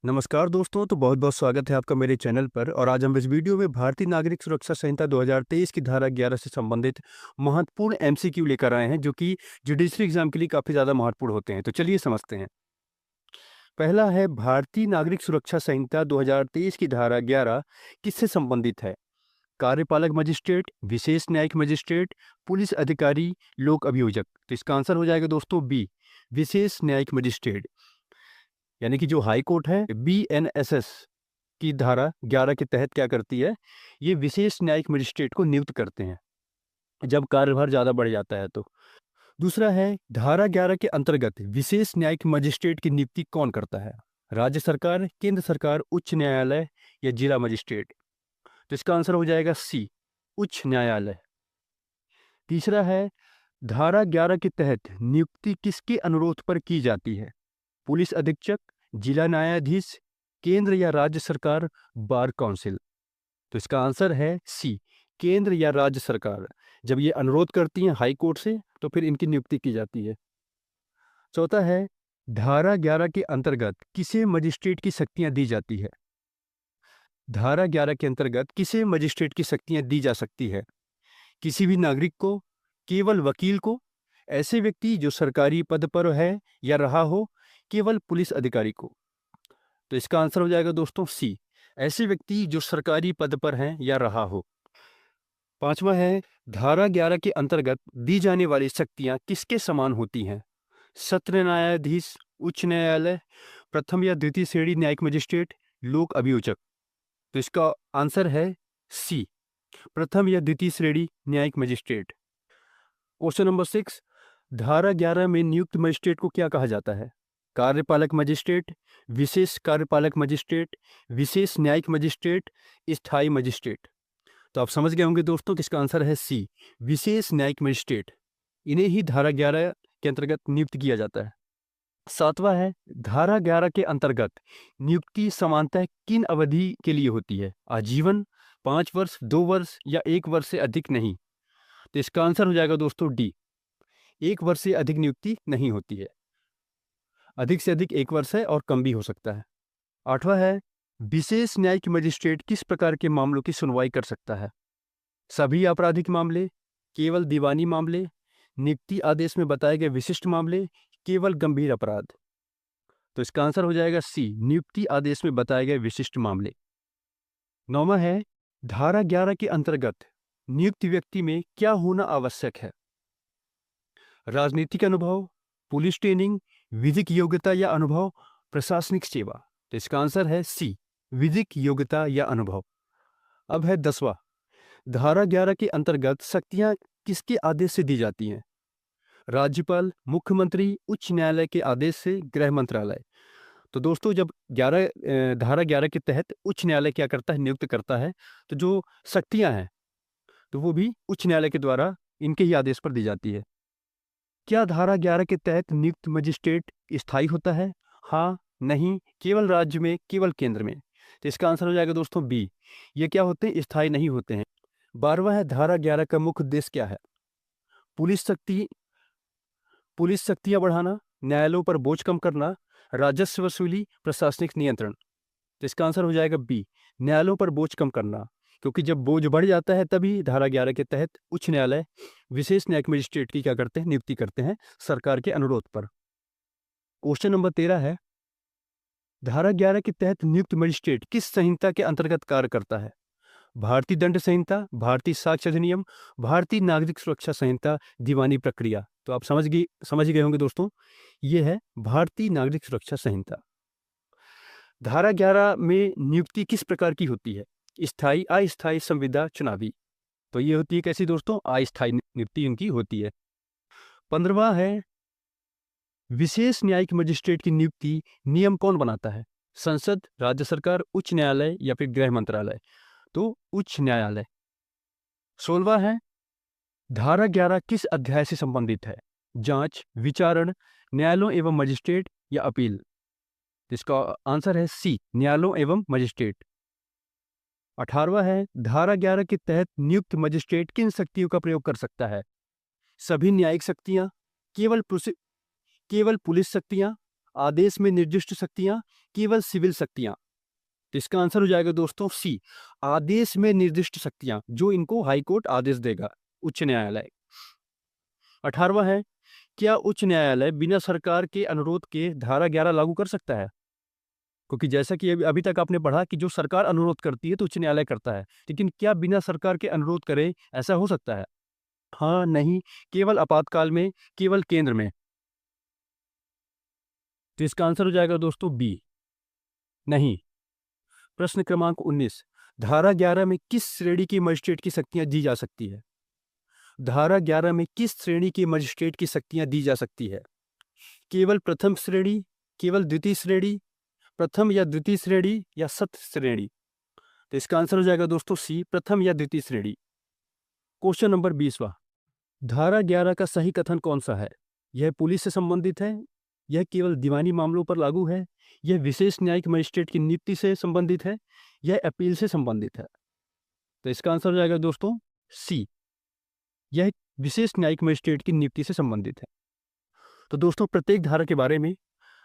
नमस्कार दोस्तों, तो बहुत बहुत स्वागत है आपका मेरे चैनल पर। और आज हम इस वीडियो में भारतीय नागरिक सुरक्षा संहिता 2023 की धारा 11 से संबंधित महत्वपूर्ण एमसीक्यू लेकर आए हैं, जो कि जुडिशरी एग्जाम के लिए काफ़ी ज़्यादा महत्वपूर्ण होते हैं। तो चलिए समझते हैं। पहला है, भारतीय नागरिक सुरक्षा संहिता 2023 की धारा 11 किससे संबंधित है? कार्यपालक मजिस्ट्रेट, विशेष न्यायिक मजिस्ट्रेट, पुलिस अधिकारी, लोक अभियोजक। तो इसका आंसर हो जाएगा दोस्तों बी, विशेष न्यायिक मजिस्ट्रेट। यानी कि जो हाई कोर्ट है, बीएनएसएस की धारा 11 के तहत क्या करती है, ये विशेष न्यायिक मजिस्ट्रेट को नियुक्त करते हैं जब कार्यभार ज़्यादा बढ़ जाता है तो। दूसरा है, धारा 11 के अंतर्गत विशेष न्यायिक मजिस्ट्रेट की नियुक्ति कौन करता है? राज्य सरकार, केंद्र सरकार, उच्च न्यायालय या जिला मजिस्ट्रेट। तो इसका आंसर हो जाएगा सी, उच्च न्यायालय। तीसरा है, धारा 11 के तहत नियुक्ति किसके अनुरोध पर की जाती है? पुलिस अधीक्षक, जिला न्यायाधीश, केंद्र या राज्य सरकार, बार काउंसिल। तो इसका आंसर है सी, केंद्र या राज्य सरकार। जब ये अनुरोध करती हैं हाई कोर्ट से, तो फिर इनकी नियुक्ति की जाती है। चौथा है, धारा 11 के अंतर्गत किसे मजिस्ट्रेट की शक्तियां दी जाती है? धारा 11 के अंतर्गत किसे मजिस्ट्रेट की शक्तियां दी जा सकती है? किसी भी नागरिक को, केवल वकील को, ऐसे व्यक्ति जो सरकारी पद पर है या रहा हो, केवल पुलिस अधिकारी को। तो इसका आंसर हो जाएगा दोस्तों सी, ऐसे व्यक्ति जो सरकारी पद पर हैं या रहा हो। पांचवा है, धारा 11 के अंतर्गत दी जाने वाली शक्तियां किसके समान होती हैं? सत्र न्यायाधीश, उच्च न्यायालय, प्रथम या द्वितीय श्रेणी न्यायिक मजिस्ट्रेट, लोक अभियोजक। तो इसका आंसर है सी, प्रथम या द्वितीय श्रेणी न्यायिक मजिस्ट्रेट। क्वेश्चन नंबर 6, धारा 11 में नियुक्त मजिस्ट्रेट को क्या कहा जाता है? कार्यपालक मजिस्ट्रेट, विशेष कार्यपालक मजिस्ट्रेट, विशेष न्यायिक मजिस्ट्रेट, स्थायी मजिस्ट्रेट। तो आप समझ गए होंगे दोस्तों कि इसका आंसर है सी, विशेष न्यायिक मजिस्ट्रेट। इन्हें ही धारा 11 के अंतर्गत नियुक्त किया जाता है। सातवां है, धारा 11 के अंतर्गत नियुक्ति समानतः किन अवधि के लिए होती है? आजीवन, 5 वर्ष, 2 वर्ष या 1 वर्ष से अधिक नहीं। तो इसका आंसर हो जाएगा दोस्तों डी, 1 वर्ष से अधिक नियुक्ति नहीं होती है। अधिक से अधिक 1 वर्ष है और कम भी हो सकता है। आठवां है, विशेष न्यायिक मजिस्ट्रेट किस प्रकार के मामलों की सुनवाई कर सकता है? सभी आपराधिक मामले, केवल दीवानी मामले, नियुक्ति आदेश में बताए गए विशिष्ट मामले, केवल गंभीर अपराध। तो इसका आंसर हो जाएगा सी, नियुक्ति आदेश में बताए गए विशिष्ट मामले। नौवां है, धारा 11 के अंतर्गत नियुक्त व्यक्ति में क्या होना आवश्यक है? राजनीतिक अनुभव, पुलिस ट्रेनिंग, विधिक योग्यता या अनुभव, प्रशासनिक सेवा। तो इसका आंसर है सी, विधिक योग्यता या अनुभव। अब है 10वां, धारा 11 के अंतर्गत शक्तियां किसके आदेश से दी जाती हैं? राज्यपाल, मुख्यमंत्री, उच्च न्यायालय के आदेश से, गृह मंत्रालय। तो दोस्तों जब धारा 11 के तहत उच्च न्यायालय क्या करता है, नियुक्त करता है, तो जो शक्तियां हैं तो वो भी उच्च न्यायालय के द्वारा इनके ही आदेश पर दी जाती है। क्या धारा 11 के तहत नियुक्त मजिस्ट्रेट स्थायी होता है? हाँ, नहीं, केवल राज्य में, केवल केंद्र में। तो इसका आंसर हो जाएगा दोस्तों बी, ये क्या होते हैं, स्थायी नहीं होते हैं। 12वां है, धारा 11 का मुख्य उद्देश्य क्या है? पुलिस शक्तियां बढ़ाना, न्यायालयों पर बोझ कम करना, राजस्व वसूली, प्रशासनिक नियंत्रण। तो इसका आंसर हो जाएगा बी, न्यायालयों पर बोझ कम करना। क्योंकि जब बोझ बढ़ जाता है तभी धारा 11 के तहत उच्च न्यायालय विशेष न्यायिक मजिस्ट्रेट की क्या करते हैं, नियुक्ति करते हैं सरकार के अनुरोध पर। क्वेश्चन नंबर 13 है, धारा 11 के तहत नियुक्त मजिस्ट्रेट किस संहिता के अंतर्गत कार्य करता है? भारतीय दंड संहिता, भारतीय साक्ष्य अधिनियम, भारतीय नागरिक सुरक्षा संहिता, दीवानी प्रक्रिया। तो आप समझ गए होंगे दोस्तों, ये है भारतीय नागरिक सुरक्षा संहिता। धारा 11 में नियुक्ति किस प्रकार की होती है? स्थायी, अस्थायी, संविदा, चुनावी। तो ये होती है कैसी दोस्तों? अस्थायी नियुक्ति इनकी होती है। 15वां है, विशेष न्यायिक मजिस्ट्रेट की नियुक्ति नियम कौन बनाता है? संसद, राज्य सरकार, उच्च न्यायालय या फिर गृह मंत्रालय। तो उच्च न्यायालय। 16वां है, धारा 11 किस अध्याय से संबंधित है? जांच, विचारण, न्यायालयों एवं मजिस्ट्रेट या अपील। इसका आंसर है सी, न्यायालयों एवं मजिस्ट्रेट। 18वां है, धारा 11 के तहत नियुक्त मजिस्ट्रेट किन शक्तियों का प्रयोग कर सकता है? सभी न्यायिक शक्तियां, केवल पुलिस शक्तियां, आदेश में निर्दिष्ट शक्तियां, केवल सिविल शक्तियां। तो इसका आंसर हो जाएगा दोस्तों सी, आदेश में निर्दिष्ट शक्तियां, जो इनको हाई कोर्ट आदेश देगा, उच्च न्यायालय। 18वां है, क्या उच्च न्यायालय बिना सरकार के अनुरोध के धारा 11 लागू कर सकता है? क्योंकि जैसा कि अभी तक आपने पढ़ा कि जो सरकार अनुरोध करती है तो उच्च न्यायालय करता है, लेकिन क्या बिना सरकार के अनुरोध करे ऐसा हो सकता है? हाँ, नहीं, केवल आपातकाल में, केवल केंद्र में। तो इसका आंसर हो जाएगा दोस्तों बी, नहीं। प्रश्न क्रमांक 19, धारा 11 में किस श्रेणी की मजिस्ट्रेट की शक्तियां दी जा सकती है? धारा 11 में किस श्रेणी की मजिस्ट्रेट की शक्तियां दी जा सकती है? केवल प्रथम श्रेणी, केवल द्वितीय श्रेणी, प्रथम या द्वितीय श्रेणी या सत्र श्रेणी? तो इसका आंसर हो जाएगा दोस्तों सी, प्रथम या द्वितीय श्रेणी। क्वेश्चन नंबर 20वां, धारा 11 का सही कथन कौन सा है? यह पुलिस से संबंधित है, यह केवल दीवानी मामलों पर लागू है, यह विशेष न्यायिक मजिस्ट्रेट की नियुक्ति से संबंधित है, यह अपील से संबंधित है? तो इसका आंसर हो जाएगा दोस्तों सी, यह विशेष न्यायिक मजिस्ट्रेट की नियुक्ति से संबंधित है। तो दोस्तों प्रत्येक धारा के बारे में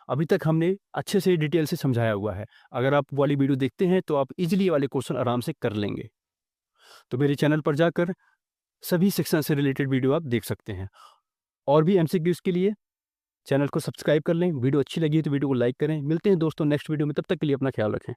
अभी तक हमने अच्छे से डिटेल से समझाया हुआ है। अगर आप वाली वीडियो देखते हैं तो आप इजीली ये वाले क्वेश्चन आराम से कर लेंगे। तो मेरे चैनल पर जाकर सभी सेक्शन से रिलेटेड वीडियो आप देख सकते हैं। और भी एमसीक्यूज के लिए चैनल को सब्सक्राइब कर लें। वीडियो अच्छी लगी तो वीडियो को लाइक करें। मिलते हैं दोस्तों नेक्स्ट वीडियो में, तब तक के लिए अपना ख्याल रखें।